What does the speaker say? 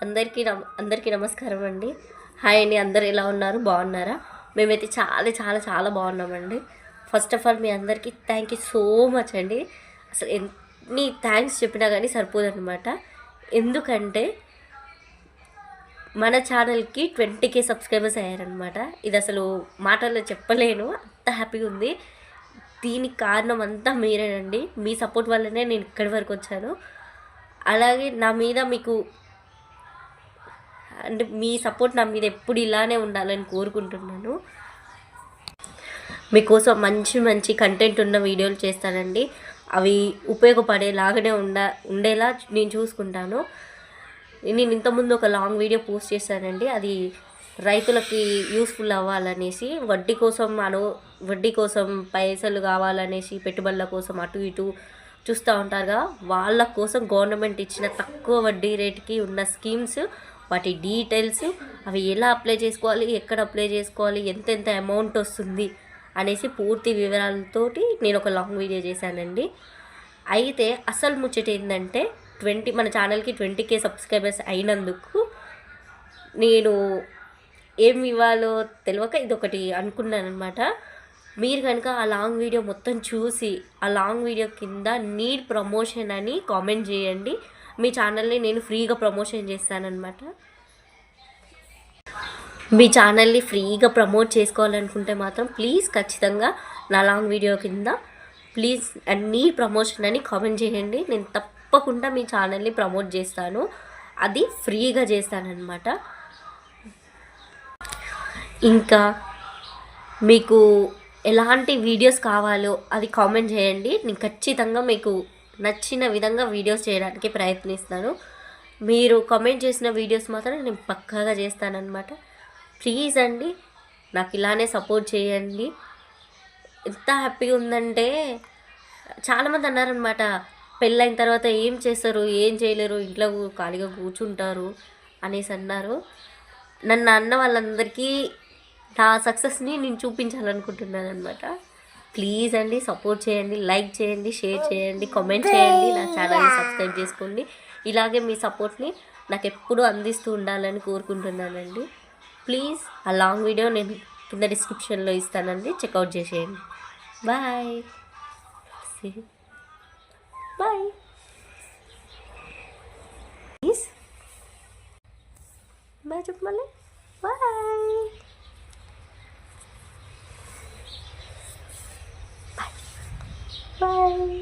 అందరికీ నమస్కారం అండి. హాయ్ అండి, అందరు ఎలా ఉన్నారు? బాగున్నారా? మేమైతే చాలా చాలా చాలా బాగున్నామండి. ఫస్ట్ ఆఫ్ ఆల్ మీ అందరికీ థ్యాంక్ యూ సో మచ్ అండి. అసలు ఎన్ని థ్యాంక్స్ చెప్పినా కానీ సరిపోదన్నమాట. ఎందుకంటే మన ఛానల్కి 20K సబ్స్క్రైబర్స్ అయ్యారనమాట. ఇది అసలు మాటల్లో చెప్పలేను, అంత హ్యాపీగా ఉంది. దీనికి కారణం అంతా మీరేనండి. మీ సపోర్ట్ వల్లనే నేను ఇక్కడి వరకు వచ్చాను. అలాగే నా మీద మీకు అంటే మీ సపోర్ట్ నా మీద ఎప్పుడు ఇలానే ఉండాలని కోరుకుంటున్నాను. మీకోసం మంచి మంచి కంటెంట్ ఉన్న వీడియోలు చేస్తానండి. అవి ఉపయోగపడేలాగానే ఉండేలా నేను చూసుకుంటాను. నేను ఇంతకుముందు ఒక లాంగ్ వీడియో పోస్ట్ చేశానండి. అది రైతులకి యూస్ఫుల్ అవ్వాలనేసి, వడ్డీ కోసం పైసలు కావాలనేసి, పెట్టుబడుల కోసం అటు ఇటు చూస్తూ ఉంటారుగా, వాళ్ళ కోసం గవర్నమెంట్ ఇచ్చిన తక్కువ వడ్డీ రేటుకి ఉన్న స్కీమ్స్, వాటి డీటెయిల్స్, అవి ఎలా అప్లై చేసుకోవాలి, ఎక్కడ అప్లై చేసుకోవాలి, ఎంతెంత అమౌంట్ వస్తుంది అనేసి పూర్తి వివరాలతోటి నేను ఒక లాంగ్ వీడియో చేశానండి. అయితే అసలు ముచ్చట ఏంటంటే మన ఛానల్కి 20K సబ్స్క్రైబర్స్ అయినందుకు నేను ఏం ఇవ్వాలో తెలియక ఇదొకటి అనుకున్నాను అనమాట. మీరు కనుక ఆ లాంగ్ వీడియో మొత్తం చూసి ఆ లాంగ్ వీడియో కింద నీడ్ ప్రమోషన్ అని కామెంట్ చేయండి. మీ ఛానల్ని నేను ఫ్రీగా ప్రమోషన్ చేస్తానన్నమాట. మీ ఛానల్ని ఫ్రీగా ప్రమోట్ చేసుకోవాలనుకుంటే మాత్రం ప్లీజ్ ఖచ్చితంగా నా లాంగ్ వీడియో కింద ప్లీజ్ నీడ్ ప్రమోషన్ అని కామెంట్ చేయండి. నేను తప్పకుండా మీ ఛానల్ని ప్రమోట్ చేస్తాను. అది ఫ్రీగా చేస్తానన్నమాట. ఇంకా మీకు ఎలాంటి వీడియోస్ కావాలో అది కామెంట్ చేయండి. నేను ఖచ్చితంగా మీకు నచ్చిన విధంగా వీడియోస్ చేయడానికి ప్రయత్నిస్తాను. మీరు కామెంట్ చేసిన వీడియోస్ మాత్రం నేను పక్కాగా చేస్తానన్నమాట. ప్లీజ్ అండి, నాకు ఇలానే సపోర్ట్ చేయండి. ఎంత హ్యాపీగా ఉందంటే చాలామంది అన్నారనమాట, పెళ్ళైన తర్వాత ఏం చేస్తారు, ఏం చేయలేరు, ఇంట్లో ఖాళీగా కూర్చుంటారు అనేసి అన్నారు. నన్ను అన్న వాళ్ళందరికీ నా సక్సెస్ని నేను చూపించాలనుకుంటున్నాను అనమాట. ప్లీజ్ అండి, సపోర్ట్ చేయండి, లైక్ చేయండి, షేర్ చేయండి, కామెంట్ చేయండి, నా ఛానల్ని సబ్స్క్రైబ్ చేసుకోండి. ఇలాగే మీ సపోర్ట్ని నాకు ఎప్పుడూ అందిస్తూ ఉండాలని కోరుకుంటున్నానండి. ప్లీజ్ ఆ లాంగ్ వీడియో నేను కింద డిస్క్రిప్షన్లో ఇస్తానండి, చెక్అవుట్ చేసేయండి. Bye bye. ప్లీజ్ బాయ్ చెప్పు మళ్ళీ. Bye bye.